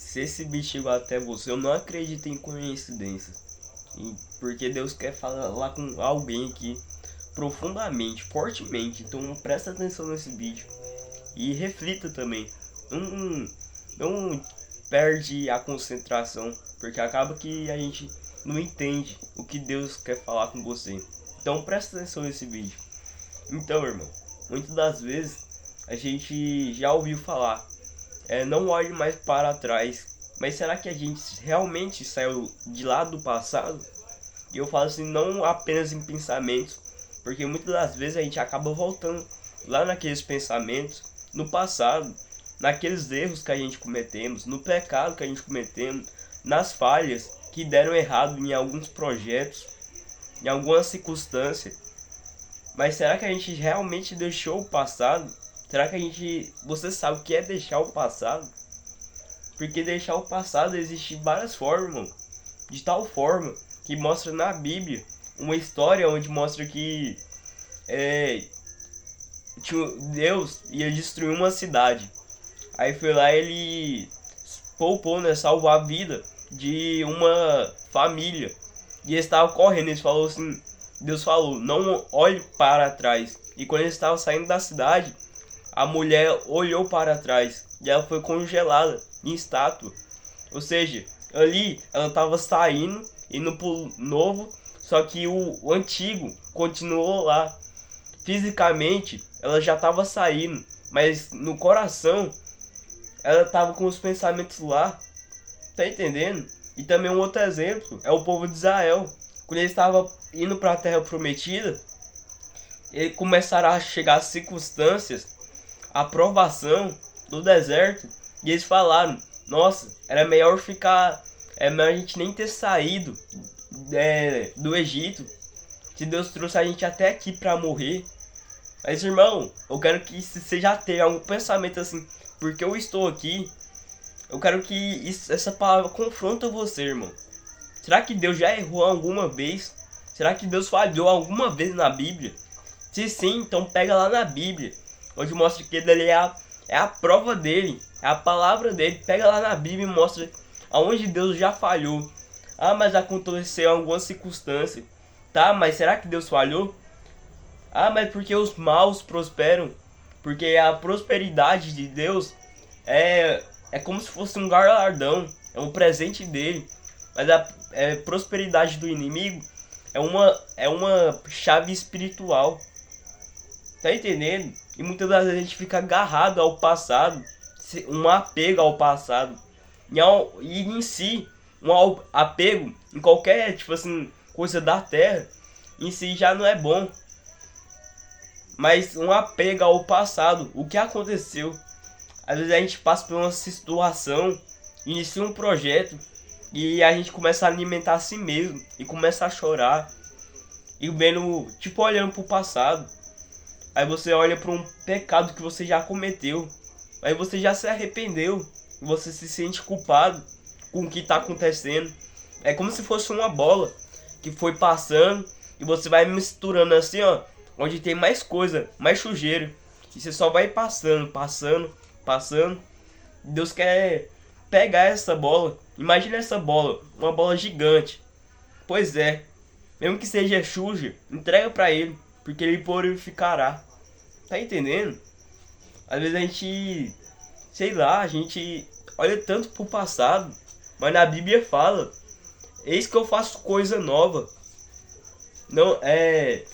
se esse vídeo chegou até você, eu não acredito em coincidências. Porque Deus quer falar com alguém aqui profundamente, fortemente. Então presta atenção nesse vídeo e reflita também. Não, não perde a concentração, porque acaba que a gente não entende o que Deus quer falar com você. Então presta atenção nesse vídeo. Então, irmão, muitas das vezes a gente já ouviu falar, não olhe mais para trás. Mas será que a gente realmente saiu de lá do passado? E eu falo assim, não apenas em pensamentos, porque muitas das vezes a gente acaba voltando lá naqueles pensamentos, no passado, naqueles erros que a gente cometemos, no pecado que a gente cometemos, nas falhas que deram errado em alguns projetos, em alguma circunstância. Mas será que a gente realmente deixou o passado? Será que você sabe o que é deixar o passado? Porque deixar o passado existe várias formas, irmão. De tal forma que mostra na Bíblia uma história onde mostra que Deus ia destruir uma cidade. Aí foi lá, ele poupou, né, salvou a vida de uma família. E eles estavam correndo, eles falaram assim, Deus falou, não olhe para trás. E quando eles estavam saindo da cidade, a mulher olhou para trás e ela foi congelada em estátua. Ou seja, ali ela estava saindo, indo pro novo, só que o antigo continuou lá. Fisicamente ela já estava saindo, mas no coração ela estava com os pensamentos lá. Tá entendendo? E também um outro exemplo é o povo de Israel. Quando eles estavam indo para a terra prometida, eles começaram a chegar as circunstâncias, a provação no deserto, e eles falaram, nossa, era melhor a gente nem ter saído do Egito, que Deus trouxe a gente até aqui para morrer. Mas, irmão, eu quero que você já tenha algum pensamento assim, porque eu estou aqui. Eu quero que essa palavra confronta você, irmão. Será que Deus já errou alguma vez? Será que Deus falhou alguma vez na Bíblia? Se sim, então pega lá na Bíblia, onde mostra que ele é a prova dele, é a palavra dele. Pega lá na Bíblia e mostra aonde Deus já falhou. Ah, mas aconteceu alguma circunstância. Tá, mas será que Deus falhou? Ah, mas porque os maus prosperam? Porque a prosperidade de Deus é como se fosse um galardão, é um presente dele. Mas a prosperidade do inimigo é uma chave espiritual. Tá entendendo? E muitas das vezes a gente fica agarrado ao passado, um apego ao passado. E em si, um apego em qualquer, tipo assim, coisa da terra, em si já não é bom. Mas um apego ao passado, o que aconteceu. Às vezes a gente passa por uma situação, inicia um projeto e a gente começa a alimentar a si mesmo e começa a chorar e vendo, tipo, olhando pro passado. Aí você olha para um pecado que você já cometeu, aí você já se arrependeu e você se sente culpado com o que está acontecendo. É como se fosse uma bola que foi passando e você vai misturando assim, ó, onde tem mais coisa, mais sujeira, e você só vai passando, passando, passando. Deus quer pegar essa bola. Imagina essa bola, uma bola gigante. Pois é, mesmo que seja suja, entrega para ele, porque ele purificará. Tá entendendo? Às vezes a gente, sei lá, a gente olha tanto pro passado, mas na Bíblia fala, eis que eu faço coisa nova. Não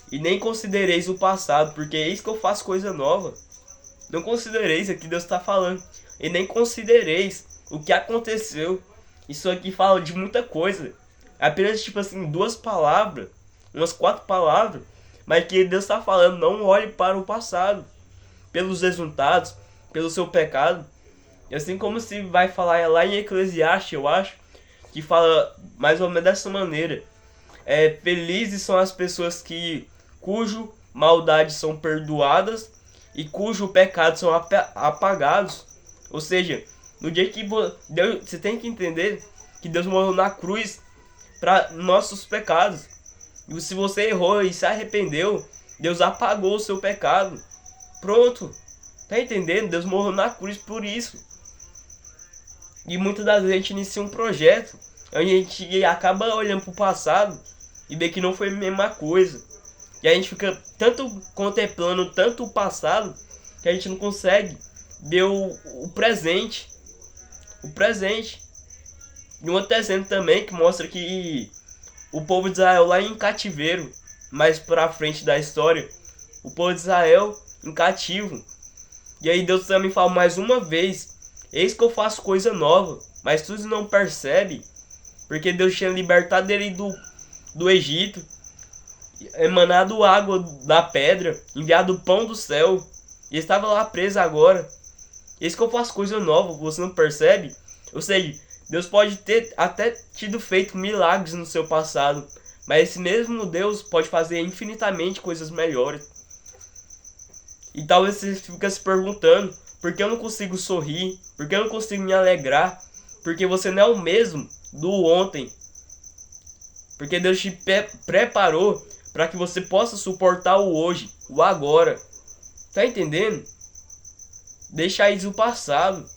e nem considereis o passado, porque eis que eu faço coisa nova. Não considereis, aqui Deus está falando, e nem considereis o que aconteceu. Isso aqui fala de muita coisa. É apenas tipo assim, 2 palavras, umas 4 palavras, mas que Deus está falando, não olhe para o passado, pelos resultados, pelo seu pecado. E assim como se vai falar lá em Eclesiastes, eu acho, que fala mais ou menos dessa maneira. Felizes são as pessoas cujo maldades são perdoadas e cujo pecado são apagados. Ou seja, no dia que Deus, você tem que entender que Deus morreu na cruz para nossos pecados. E se você errou e se arrependeu, Deus apagou o seu pecado. Pronto. Tá entendendo? Deus morreu na cruz por isso. E muitas das vezes a gente inicia um projeto, a gente acaba olhando pro passado e vê que não foi a mesma coisa. E a gente fica tanto contemplando tanto o passado que a gente não consegue ver o presente. O presente. E um outro exemplo também que mostra que o povo de Israel lá em cativeiro, mais pra frente da história, o povo de Israel em cativo. E aí Deus também fala mais uma vez: eis que eu faço coisa nova, mas tu não percebe, porque Deus tinha libertado ele do Egito, emanado água da pedra, enviado pão do céu, e estava lá preso agora. Eis que eu faço coisa nova, você não percebe? Ou seja, Deus pode ter até tido feito milagres no seu passado, mas esse mesmo Deus pode fazer infinitamente coisas melhores. E talvez você fique se perguntando: por que eu não consigo sorrir? Por que eu não consigo me alegrar? Porque você não é o mesmo do ontem. Porque Deus te preparou para que você possa suportar o hoje, o agora. Tá entendendo? Deixa isso o passado.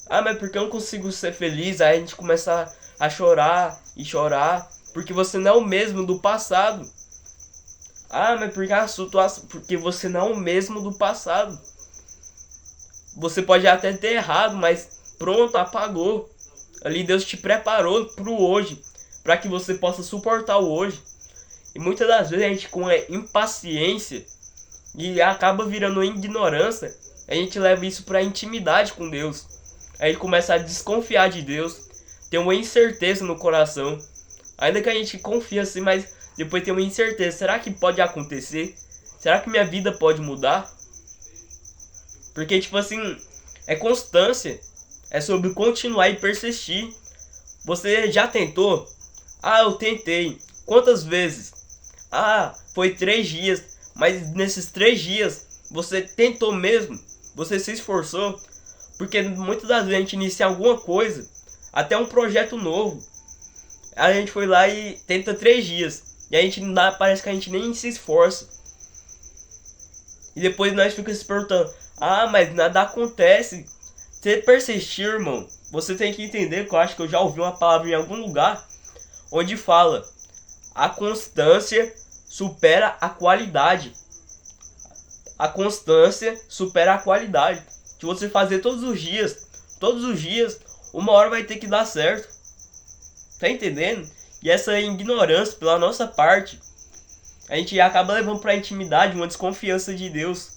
Ah, mas porque eu não consigo ser feliz? Aí a gente começa a chorar e chorar, porque você não é o mesmo do passado. Ah, mas porque a situação, porque você não é o mesmo do passado. Você pode até ter errado, mas pronto, apagou. Ali Deus te preparou pro hoje, para que você possa suportar o hoje. E muitas das vezes a gente, com impaciência e acaba virando ignorância, a gente leva isso para intimidade com Deus. Aí a gente começa a desconfiar de Deus, tem uma incerteza no coração. Ainda que a gente confia assim, mas depois tem uma incerteza: será que pode acontecer? Será que minha vida pode mudar? Porque tipo assim, é constância, é sobre continuar e persistir. Você já tentou? Ah, eu tentei. Quantas vezes? Ah, foi 3 dias. Mas nesses 3 dias, você tentou mesmo? Você se esforçou? Porque muitas das vezes a gente inicia alguma coisa, até um projeto novo, a gente foi lá e tenta 3 dias. E a gente não dá, parece que a gente nem se esforça. E depois nós ficamos se perguntando: ah, mas nada acontece. Se persistir, irmão, você tem que entender que eu acho que eu já ouvi uma palavra em algum lugar onde fala: a constância supera a qualidade. A constância supera a qualidade. Se você fazer todos os dias, uma hora vai ter que dar certo. Tá entendendo? E essa ignorância pela nossa parte, a gente acaba levando pra intimidade uma desconfiança de Deus.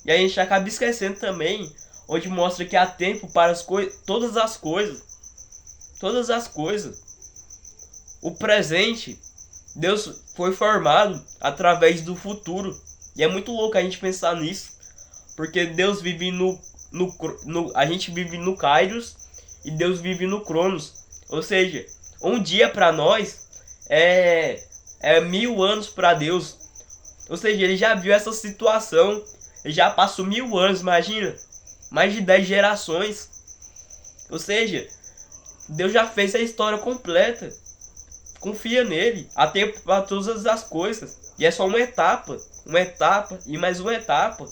E a gente acaba esquecendo também, onde mostra que há tempo para todas as coisas. Todas as coisas. O presente, Deus foi formado através do futuro. E é muito louco a gente pensar nisso. Porque Deus vive a gente vive no Kairos e Deus vive no Cronos. Ou seja, um dia para nós é 1000 anos para Deus. Ou seja, ele já viu essa situação. Ele já passou 1000 anos, imagina. Mais de 10 gerações. Ou seja, Deus já fez a história completa. Confia nele. Há tempo para todas as coisas. E é só uma etapa. Uma etapa e mais uma etapa.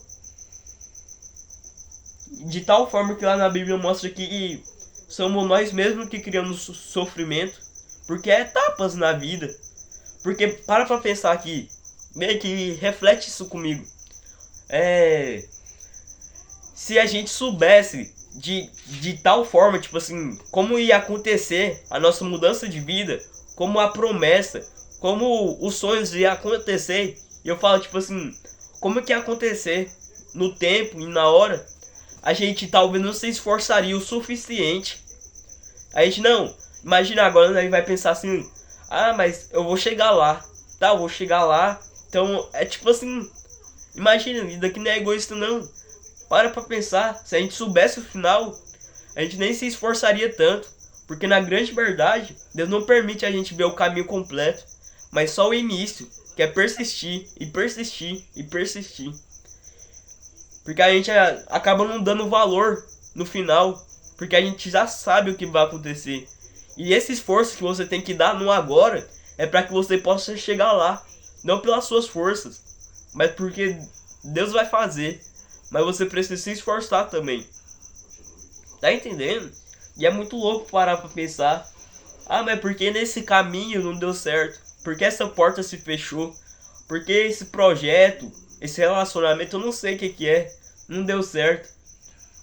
De tal forma que lá na Bíblia mostra que somos nós mesmos que criamos sofrimento. Porque é etapas na vida. Porque para pensar aqui. Meio que reflete isso comigo. Se a gente soubesse de tal forma, tipo assim, como ia acontecer a nossa mudança de vida, como a promessa, como os sonhos iam acontecer, e eu falo tipo assim, como que ia acontecer no tempo e na hora, a gente talvez não se esforçaria o suficiente. A gente não, imagina agora, né, vai pensar assim: ah, mas eu vou chegar lá, tá, eu vou chegar lá. Então é tipo assim, imagina, vida que não é egoísta não. Para pra pensar, se a gente soubesse o final, a gente nem se esforçaria tanto. Porque na grande verdade, Deus não permite a gente ver o caminho completo, mas só o início, que é persistir, e persistir, e persistir. Porque a gente acaba não dando valor no final, porque a gente já sabe o que vai acontecer. E esse esforço que você tem que dar no agora, é para que você possa chegar lá. Não pelas suas forças, mas porque Deus vai fazer. Mas você precisa se esforçar também. Tá entendendo? E é muito louco parar pra pensar. Ah, mas por que nesse caminho não deu certo? Por que essa porta se fechou? Por que esse projeto, esse relacionamento, eu não sei o que é, não deu certo?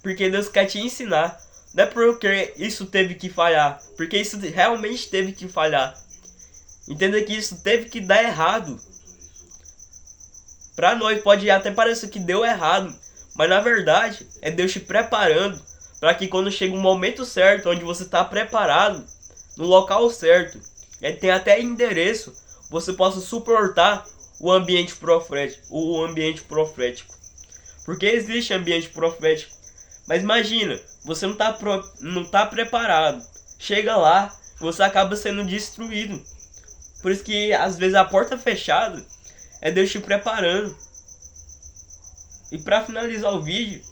Porque Deus quer te ensinar. Não é porque isso teve que falhar, porque isso realmente teve que falhar. Entenda que isso teve que dar errado. Pra nós pode até parecer que deu errado, mas na verdade é Deus te preparando para que quando chega um momento certo, onde você está preparado, no local certo, tem até endereço, você possa suportar o ambiente profético. Porque existe ambiente profético. Mas imagina, você não tá preparado. Chega lá, você acaba sendo destruído. Por isso que às vezes a porta fechada é Deus te preparando. E para finalizar o vídeo,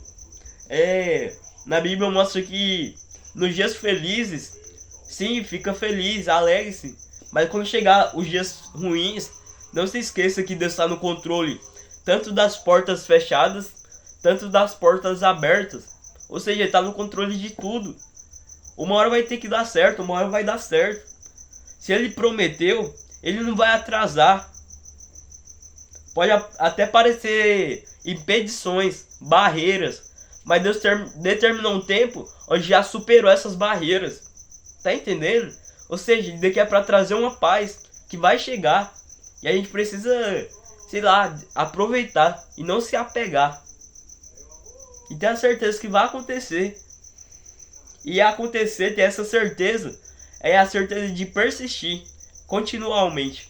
na Bíblia mostra que nos dias felizes, sim, fica feliz, alegre-se. Mas quando chegar os dias ruins, não se esqueça que Deus está no controle, tanto das portas fechadas, tanto das portas abertas. Ou seja, Ele está no controle de tudo. Uma hora vai ter que dar certo, uma hora vai dar certo. Se Ele prometeu, Ele não vai atrasar. Pode até parecer impedições, barreiras, mas Deus determinou um tempo onde já superou essas barreiras. Tá entendendo? Ou seja, daqui é para trazer uma paz que vai chegar. E a gente precisa, sei lá, aproveitar e não se apegar. E ter a certeza que vai acontecer. E acontecer, ter essa certeza, é a certeza de persistir continuamente.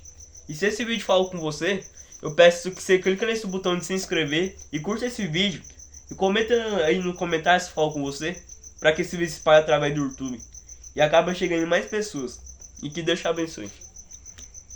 E se esse vídeo falou com você, eu peço que você clique nesse botão de se inscrever e curta esse vídeo. E comenta aí no comentário se falou com você, para que esse vídeo se espalhe através do YouTube. E acaba chegando em mais pessoas. E que Deus te abençoe.